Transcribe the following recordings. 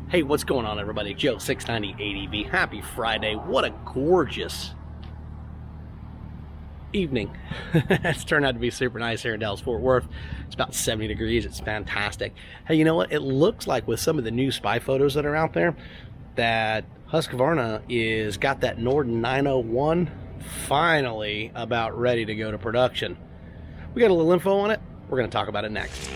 Hey, what's going on, everybody? Joe 690 ADV. Happy Friday. What a gorgeous evening. It's turned out to be super nice here in Dallas-Fort Worth. It's about 70 degrees. It's fantastic. Hey, you know what? It looks like with some of the new spy photos that are out there that Husqvarna is got that Norden 901 finally about ready to go to production. We got a little info on it. We're going to talk about it next.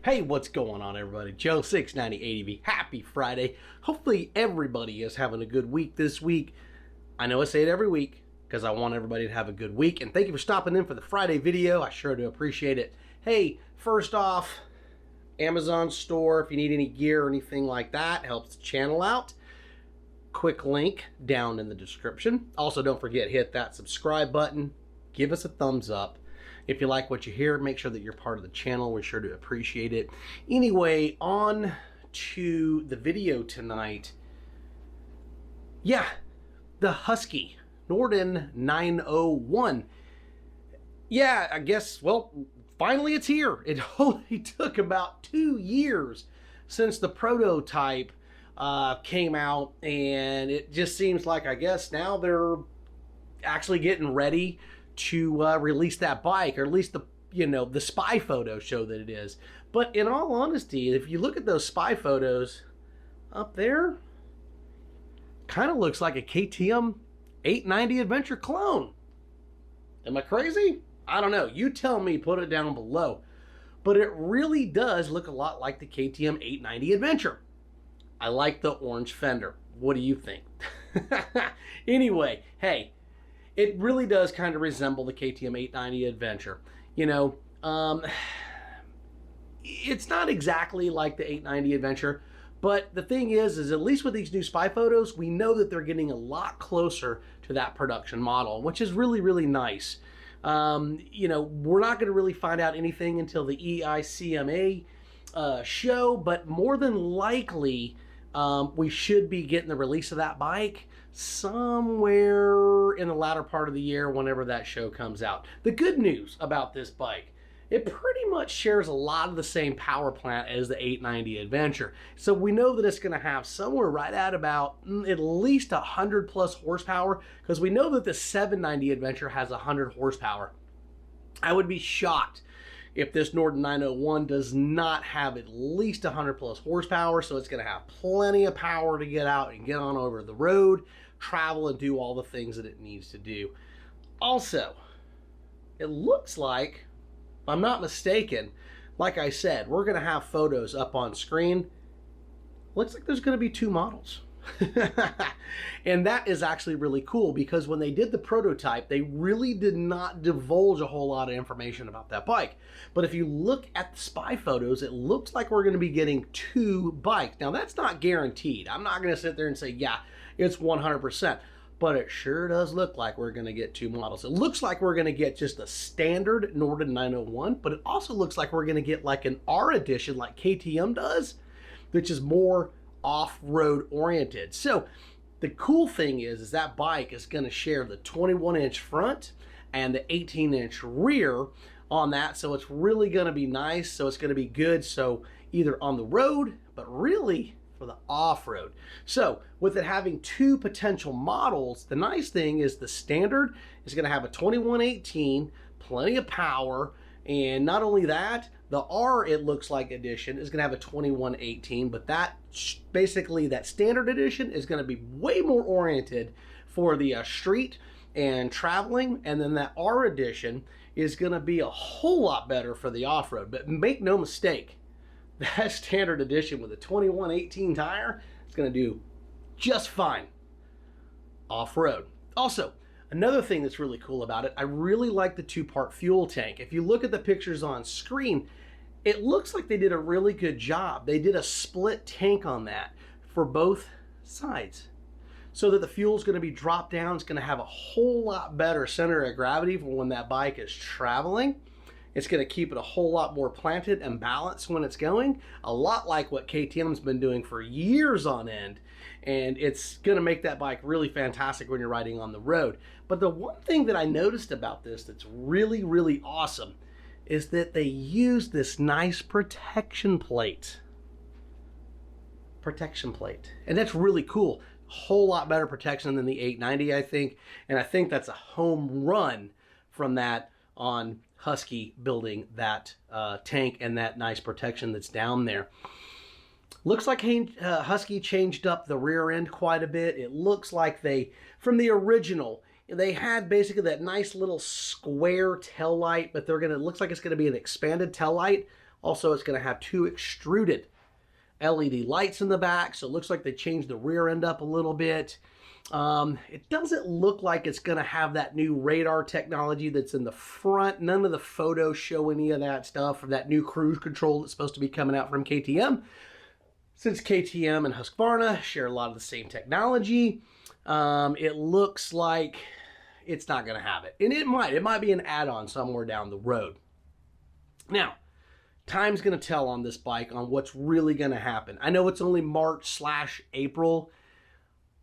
Hey, what's going on, everybody? Joe 690 ADV. Happy Friday. Hopefully everybody is having a good week this week. I know I say it every week because I want everybody to have a good week. And thank you for stopping in for the Friday video. I sure do appreciate it. Hey, first off, Amazon store, if you need any gear or anything like that, helps the channel out. Quick link down in the description. Also, don't forget, hit that subscribe button. Give us a thumbs up. If you like what you hear, make sure that you're part of the channel. We're sure to appreciate it. Anyway, on to the video tonight. Yeah, the Husky Norden 901. Yeah, I guess, well, finally it's here. It only took about 2 years since the prototype came out, and it just seems like, I guess, now they're actually getting ready to release that bike, or at least the spy photos show that it is. But in all honesty, if you look at those spy photos up there, kind of looks like a KTM 890 Adventure clone. Am I crazy? I don't know. You tell me, put it down below. But it really does look a lot like the KTM 890 Adventure. I like the orange fender. What do you think? Anyway, hey, it really does kind of resemble the KTM 890 Adventure. You know, it's not exactly like the 890 Adventure, but the thing is at least with these new spy photos, we know that they're getting a lot closer to that production model, which is really, really nice. You know, we're not going to really find out anything until the EICMA show, but more than likely, we should be getting the release of that bike somewhere in the latter part of the year whenever that show comes out. The good news about this bike, it pretty much shares a lot of the same power plant as the 890 Adventure. So we know that it's going to have somewhere right at about at least 100 plus horsepower, because we know that the 790 Adventure has 100 horsepower. I would be shocked if this Norden 901 does not have at least 100 plus horsepower, so it's going to have plenty of power to get out and get on over the road, travel, and do all the things that it needs to do. Also, it looks like, if I'm not mistaken, like I said, we're going to have photos up on screen. Looks like there's going to be 2 models. And that is actually really cool, because when they did the prototype, they really did not divulge a whole lot of information about that bike. But if you look at the spy photos, it looks like we're going to be getting 2 bikes. Now, that's not guaranteed. I'm not going to sit there and say, yeah, it's 100%. But it sure does look like we're going to get 2 models. It looks like we're going to get just a standard Norden 901, but it also looks like we're going to get like an R edition like KTM does, which is more off-road oriented. So the cool thing is that bike is going to share the 21-inch front and the 18-inch rear on that. So it's really going to be nice. So it's going to be good. So either on the road, but really for the off-road. So with it having 2 potential models, the nice thing is the standard is going to have a 2118, plenty of power. And not only that, the R, it looks like, edition is going to have a 2118, but that basically, that standard edition is going to be way more oriented for the street and traveling. And then that R edition is going to be a whole lot better for the off-road. But make no mistake, that standard edition with a 2118 tire is going to do just fine off-road. Also, another thing that's really cool about it, I really like the 2-part fuel tank. If you look at the pictures on screen, it looks like they did a really good job. They did a split tank on that for both sides, so that the fuel is going to be dropped down. It's going to have a whole lot better center of gravity for when that bike is traveling. It's going to keep it a whole lot more planted and balanced when it's going, a lot like what KTM's been doing for years on end. And it's going to make that bike really fantastic when you're riding on the road. But the one thing that I noticed about this that's really, really awesome is that they use this nice protection plate. And that's really cool. A whole lot better protection than the 890, I think. And I think that's a home run from that on Husky building that tank and that nice protection that's down there. Looks like Husky changed up the rear end quite a bit. It looks like they, from the original, they had basically that nice little square tail light, but it looks like it's going to be an expanded tail light. Also, it's going to have 2 extruded LED lights in the back, so it looks like they changed the rear end up a little bit. It doesn't look like it's going to have that new radar technology that's in the front. None of the photos show any of that stuff, or that new cruise control that's supposed to be coming out from KTM. Since KTM and Husqvarna share a lot of the same technology, it looks like it's not going to have it. And it might be an add-on somewhere down the road. Now, time's going to tell on this bike on what's really going to happen. I know it's only March/April,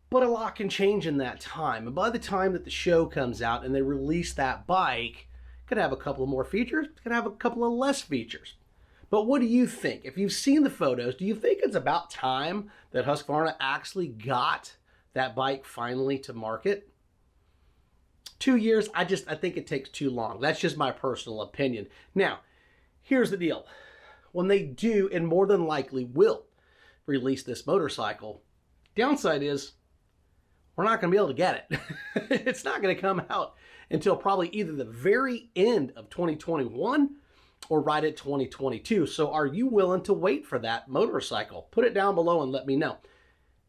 but a lot can change in that time. And by the time that the show comes out and they release that bike, it could have a couple of more features, it could have a couple of less features. But what do you think? If you've seen the photos, do you think it's about time that Husqvarna actually got that bike finally to market? 2 years, I think it takes too long. That's just my personal opinion. Now, here's the deal. When they do, and more than likely will, release this motorcycle, downside is we're not going to be able to get it. It's not going to come out until probably either the very end of 2021 or right at 2022. So are you willing to wait for that motorcycle? Put it down below and let me know.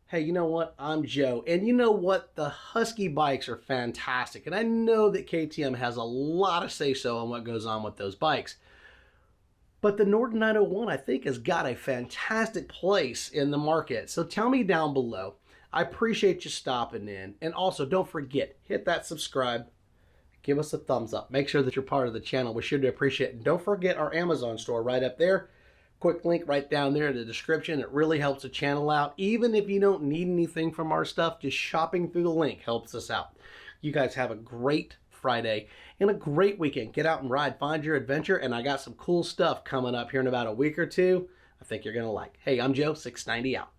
Hey, you know what? I'm Joe. And you know what? The Husky bikes are fantastic. And I know that KTM has a lot of say-so on what goes on with those bikes. But the Norden 901, I think, has got a fantastic place in the market. So tell me down below. I appreciate you stopping in. And also, don't forget, hit that subscribe. Give us a thumbs up. Make sure that you're part of the channel. We sure do appreciate it. And don't forget our Amazon store right up there. Quick link right down there in the description. It really helps the channel out. Even if you don't need anything from our stuff, just shopping through the link helps us out. You guys have a great Friday and a great weekend. Get out and ride. Find your adventure. And I got some cool stuff coming up here in about a week or two I think you're going to like. Hey, I'm Joe, 690 out.